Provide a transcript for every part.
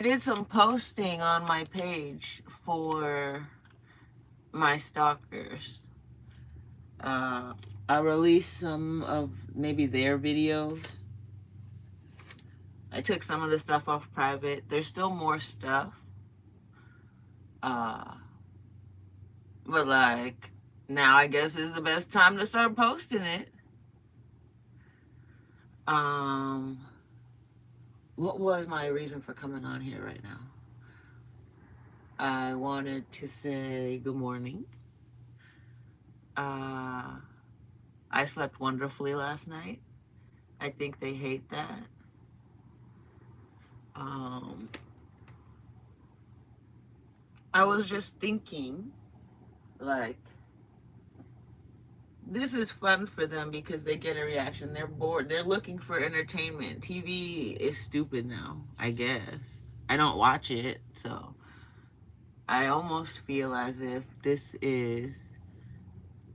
I did some posting on my page for my stalkers. Uh, I released some of maybe their videos. I took some of the stuff off private. There's still more stuff. Uh, but like, now I guess is the best time to start posting it. Um, what was my reason for coming on here right now? I wanted to say good morning. Uh, I slept wonderfully last night. I think they hate that. Um, I was just thinking, like, this is fun for them because they get a reaction. They're bored. They're looking for entertainment. TV is stupid now, I guess. I don't watch it, so I almost feel as if this is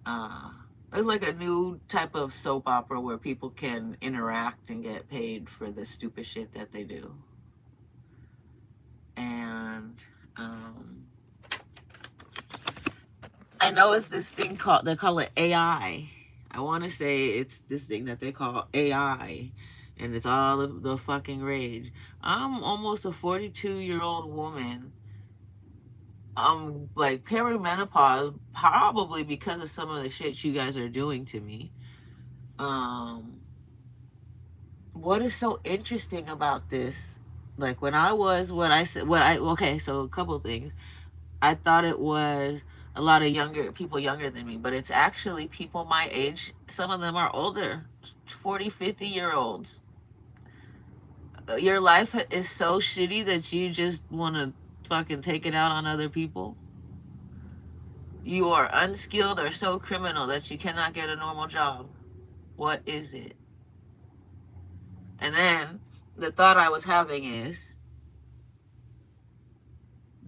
uh it's like a new type of soap opera where people can interact and get paid for the stupid shit that they do. And um I know it's this thing called, they call it AI. I want to say it's this thing that they call AI, and it's all the fucking rage. I'm almost a 42-year-old woman. I'm like perimenopause, probably because of some of the shit you guys are doing to me. Um, what is so interesting about this? Like when I was what I said, what I okay, so a couple things. I thought it was a lot of younger people younger than me, but it's actually people my age. Some of them are older, 40, 50-year olds. Your life is so shitty that you just want to fucking take it out on other people. You are unskilled or so criminal that you cannot get a normal job. What is it? And then the thought I was having is,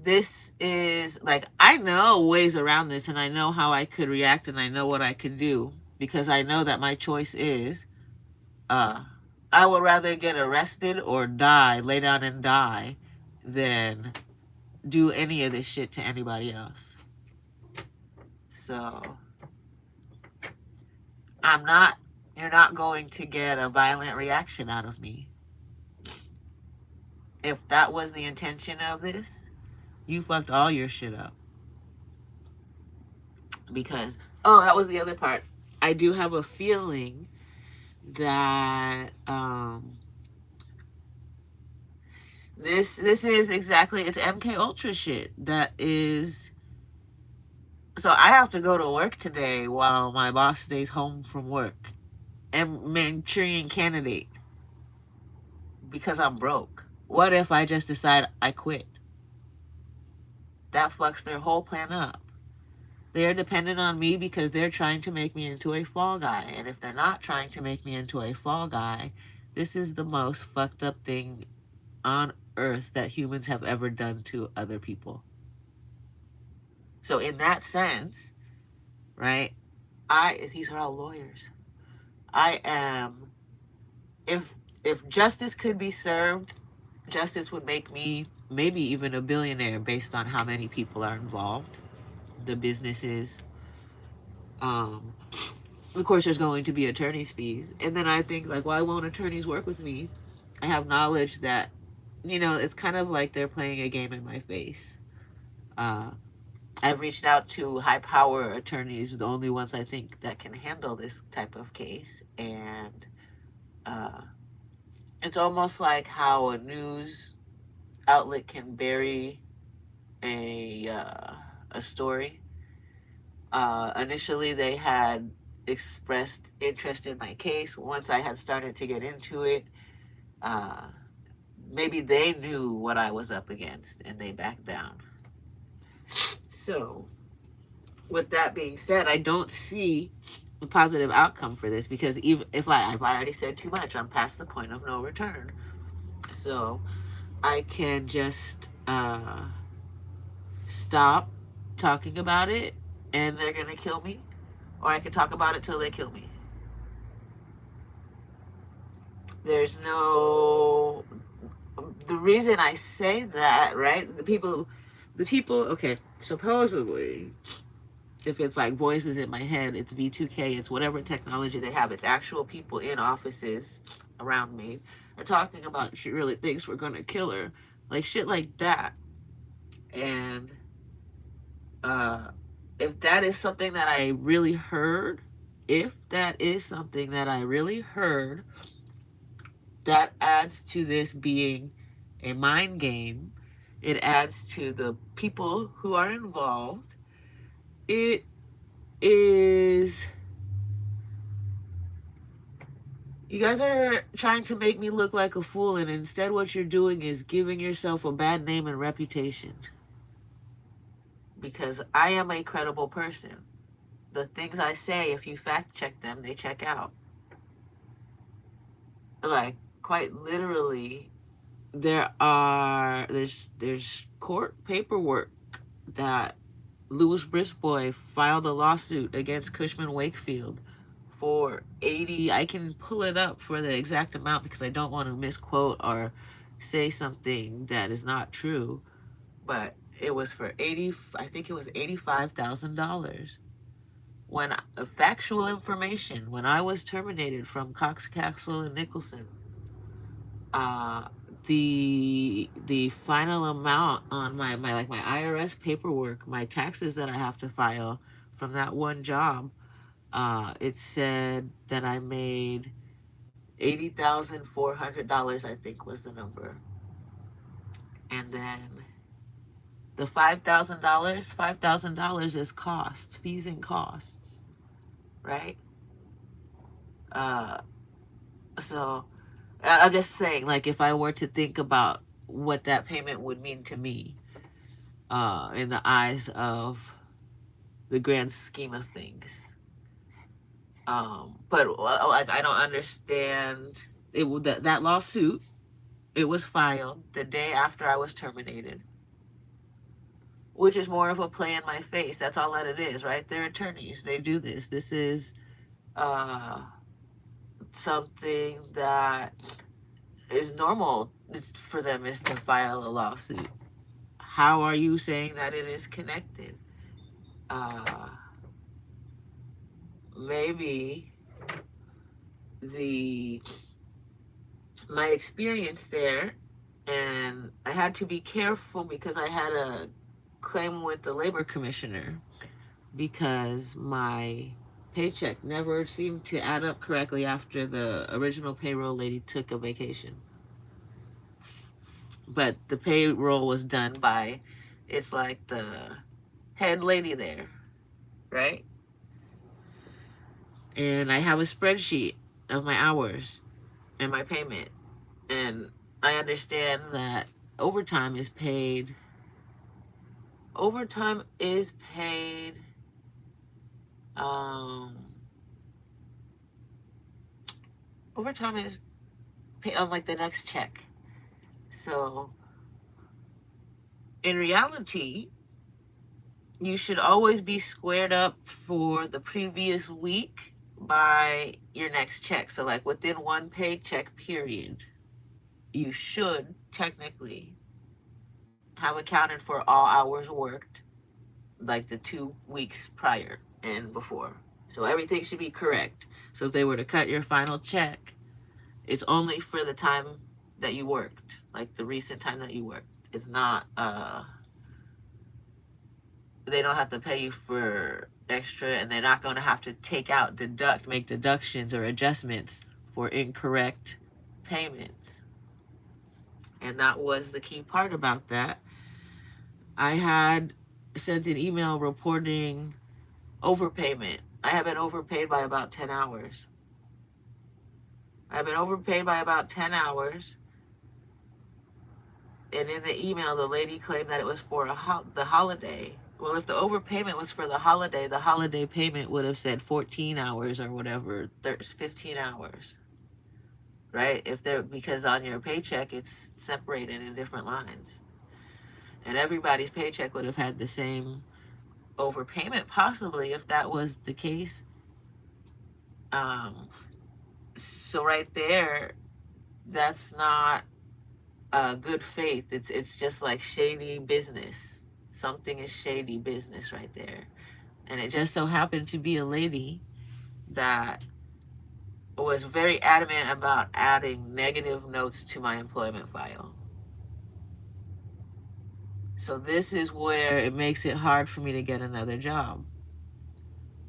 this is like, I know ways around this and I know how I could react and I know what I could do because I know that my choice is uh I would rather get arrested or die, lay down and die, than do any of this shit to anybody else. So I'm not you're not going to get a violent reaction out of me. If that was the intention of this, you fucked all your shit up. Because oh, that was the other part. I do have a feeling that this is exactly, it's MK Ultra shit that is. So I have to go to work today while my boss stays home from work. And Manchurian candidate because I'm broke. What if I just decide I quit? That fucks their whole plan up. They're dependent on me because they're trying to make me into a fall guy. And if they're not trying to make me into a fall guy, this is the most fucked up thing on earth that humans have ever done to other people. So in that sense, right? These are all lawyers. I am if justice could be served, justice would make me maybe even a billionaire based on how many people are involved, the businesses. Um, of course, there's going to be attorney's fees, and then I think like, why won't attorneys work with me? I have knowledge that, it's kind of like they're playing a game in my face. Uh, I've reached out to high power attorneys, the only ones I think that can handle this type of case, and uh, it's almost like how a news outlet can bury a story. Initially, they had expressed interest in my case. Once I had started to get into it, uh, maybe they knew what I was up against and they backed down. So, with that being said, I don't see a positive outcome for this because even if I already said too much, I'm past the point of no return. So, I can just stop talking about it and they're gonna kill me, or I can talk about it till they kill me. There's no the reason I say that, right? The people, okay, supposedly, if it's like voices in my head, it's V2K, it's whatever technology they have, it's actual people in offices around me are talking about she really thinks we're gonna kill her. Like shit like that. And uh if that is something that I really heard, if that is something that I really heard, that adds to this being a mind game. It adds to the people who are involved. It is. You guys are trying to make me look like a fool, and instead, what you're doing is giving yourself a bad name and reputation. Because I am a credible person. The things I say, if you fact check them, they check out. Like, quite literally, there's court paperwork that Louis Brisbois filed a lawsuit against Cushman Wakefield for 80. I can pull it up for the exact amount because I don't want to misquote or say something that is not true, but it was for 80, I think it was $85,000. When factual information, when I was terminated from Cox, Castle and Nicholson, uh the final amount on my like my IRS paperwork, my taxes that I have to file from that one job, it said that I made $80,400, I think was the number. And then the $5,000 is cost, fees and costs, right? Uh, so I'm just saying, like, if I were to think about what that payment would mean to me, in the eyes of the grand scheme of things. But like, I don't understand. That lawsuit, it was filed the day after I was terminated, which is more of a play in my face. That's all that it is, right? They're attorneys. They do this. This is uh, something that is normal for them, is to file a lawsuit. How are you saying that it is connected? Uh, maybe the my experience there, and I had to be careful because I had a claim with the labor commissioner because my paycheck never seemed to add up correctly after the original payroll lady took a vacation. But the payroll was done by, it's like the head lady there, right? And I have a spreadsheet of my hours and my payment. And I understand that overtime is paid. Overtime is paid. Um, Overtime is paid on like the next check. So in reality, you should always be squared up for the previous week by your next check. So like within one paycheck period, you should technically have accounted for all hours worked like the 2 weeks prior and before. So everything should be correct. So if they were to cut your final check, it's only for the time that you worked, like the recent time that you worked. It's not they don't have to pay you for extra, and they're not going to have to make deductions or adjustments for incorrect payments. And that was the key part about that. I had sent an email reporting overpayment. I have been overpaid by about 10 hours. I've been overpaid by about 10 hours. And in the email, the lady claimed that it was for the holiday. Well, if the overpayment was for the holiday payment would have said 14 hours or whatever, 15 hours, right? Because on your paycheck, it's separated in different lines. And everybody's paycheck would have had the same overpayment, possibly, if that was the case. So right there, that's not good faith. It's just like shady business. Something is shady business right there. And it just so happened to be a lady that was very adamant about adding negative notes to my employment file. So this is where it makes it hard for me to get another job.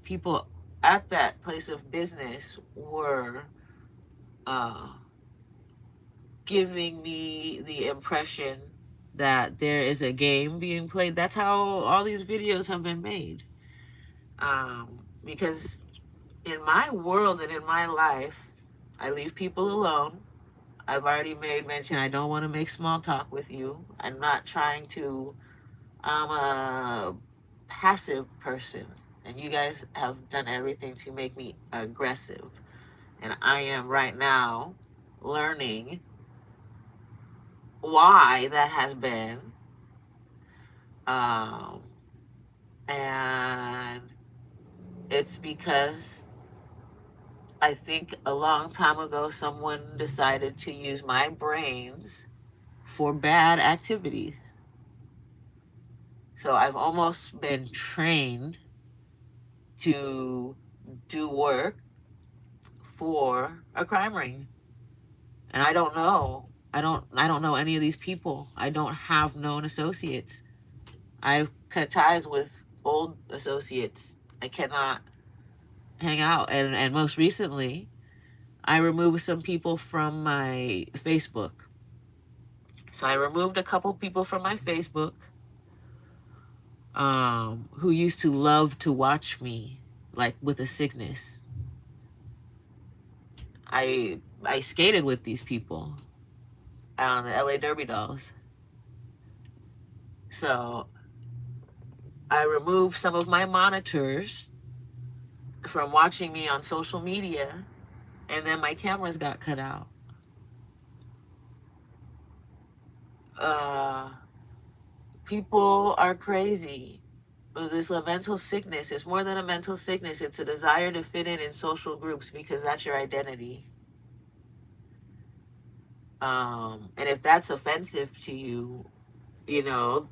People at that place of business were uh, giving me the impression that there is a game being played. That's how all these videos have been made. Because in my world and in my life, I leave people alone. I've already made mention I don't want to make small talk with you. I'm not trying to, I'm a passive person. And you guys have done everything to make me aggressive. And I am right now learning why that has been. Um, and it's because I think a long time ago someone decided to use my brains for bad activities. So I've almost been trained to do work for a crime ring. And I don't know. I don't know any of these people. I don't have known associates. I've cut ties with old associates. I cannot hang out. And most recently, I removed some people from my Facebook. So I removed a couple people from my Facebook who used to love to watch me, like with a sickness. I skated with these people on the LA Derby Dolls. So I removed some of my monitors from watching me on social media, and then my cameras got cut out. Uh, People are crazy. This a mental sickness. It's more than a mental sickness. It's a desire to fit in social groups because that's your identity. And if that's offensive to you, you know,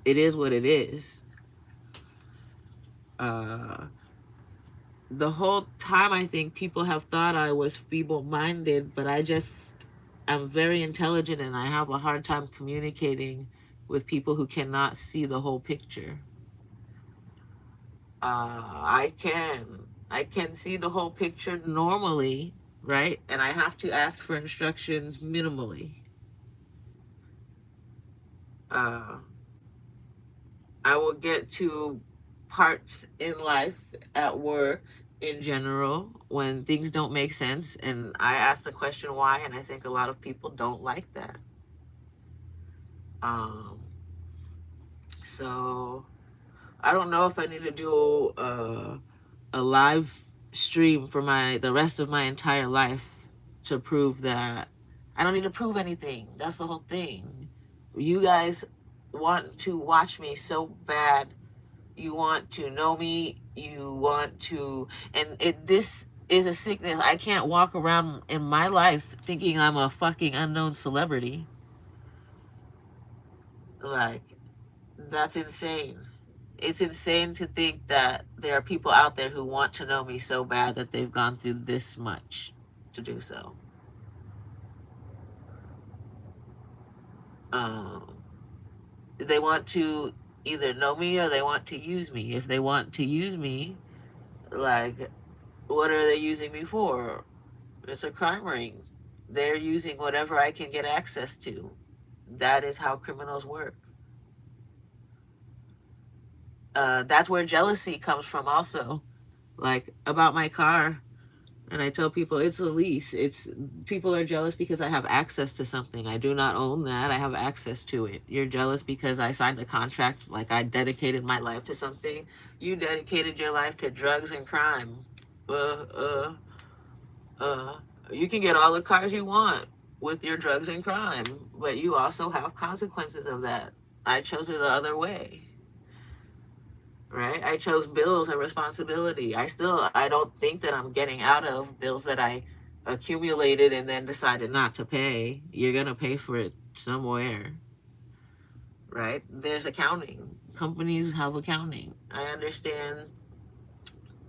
it is what it is. The whole time I think people have thought I was feeble-minded, but I'm very intelligent and I have a hard time communicating with people who cannot see the whole picture. I can see the whole picture normally, right? And I have to ask for instructions minimally. Uh, I will get to parts in life, at work, in general, when things don't make sense, and I ask the question why, and I think a lot of people don't like that. Um, so I don't know if I need to do a live stream for the rest of my entire life to prove that I don't need to prove anything. That's the whole thing. You guys want to watch me so bad. You want to know me. You want to, and this is a sickness. I can't walk around in my life thinking I'm a fucking unknown celebrity. Like, that's insane. It's insane to think that there are people out there who want to know me so bad that they've gone through this much to do so. Um, they want to either know me or they want to use me. If they want to use me, like, what are they using me for? It's a crime ring. They're using whatever I can get access to. That is how criminals work. That's where jealousy comes from, also. Like, about my car, and I tell people it's a lease. It's People are jealous because I have access to something. I do not own that. I have access to it. You're jealous because I signed a contract, like I dedicated my life to something. You dedicated your life to drugs and crime. Uh, uh, uh. You can get all the cars you want with your drugs and crime, but you also have consequences of that. I chose it the other way. Right? I chose bills and responsibility. I don't think that I'm getting out of bills that I accumulated and then decided not to pay. You're going to pay for it somewhere, right? There's accounting. Companies have accounting. I understand.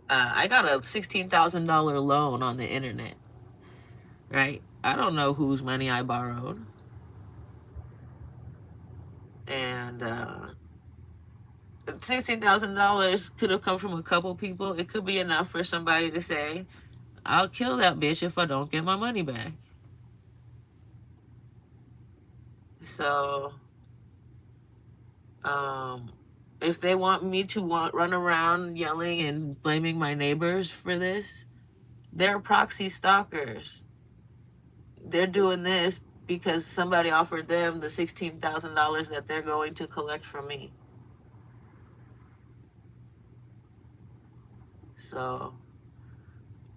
I got a $16,000 loan on the internet, right? I don't know whose money I borrowed. And $16,000 could have come from a couple people. It could be enough for somebody to say, I'll kill that bitch if I don't get my money back. So, um, if they want me to run around yelling and blaming my neighbors for this, they're proxy stalkers. They're doing this because somebody offered them the $16,000 that they're going to collect from me. So,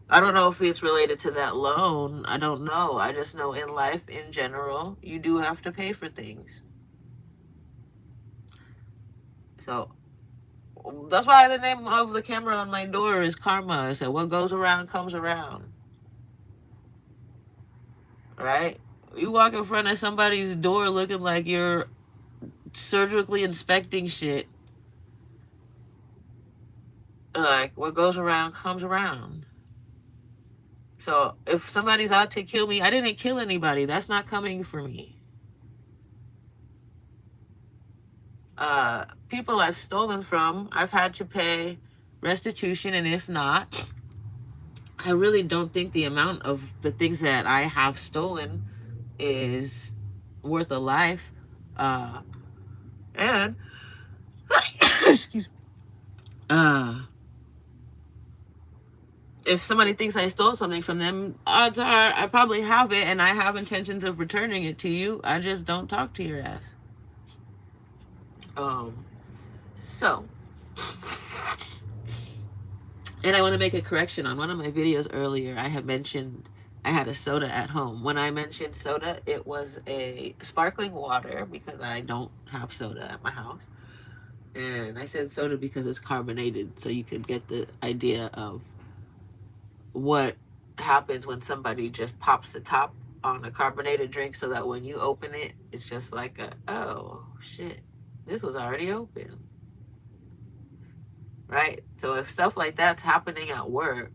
I don't know if it's related to that loan. I don't know. I just know in life in general, you do have to pay for things. So that's why the name of the camera on my door is Karma. So what goes around comes around. Right? You walk in front of somebody's door looking like you're surgically inspecting shit. Like what goes around comes around. So if somebody's out to kill me, I didn't kill anybody. That's not coming for me. People I've stolen from, I've had to pay restitution, and if not, I really don't think the amount of the things that I have stolen is worth a life. And excuse me. If somebody thinks I stole something from them, odds are I probably have it and I have intentions of returning it to you. I just don't talk to your ass. So, and I want to make a correction on one of my videos earlier. I have mentioned I had a soda at home. When I mentioned soda, it was a sparkling water because I don't have soda at my house. And I said soda because it's carbonated, so you could get the idea of what happens when somebody just pops the top on a carbonated drink so that when you open it, it's just like oh shit, this was already open. Right? So if stuff like that's happening at work,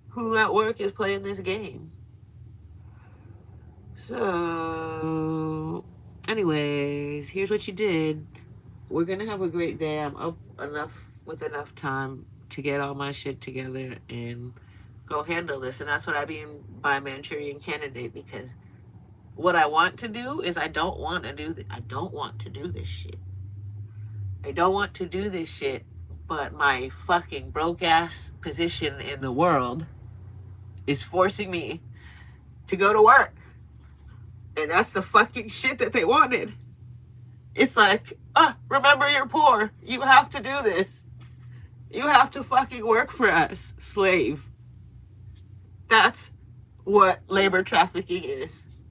who at work is playing this game? So, anyways, here's what you did. We're gonna have a great day. I'm up with enough time to get all my shit together and go handle this. And that's what I mean by Manchurian Candidate, because what I want to do is I don't want to do this shit. I don't want to do this shit, but my fucking broke ass position in the world is forcing me to go to work. And that's the fucking shit that they wanted. It's like, remember you're poor. You have to do this. You have to fucking work for us, slave. That's what labor trafficking is.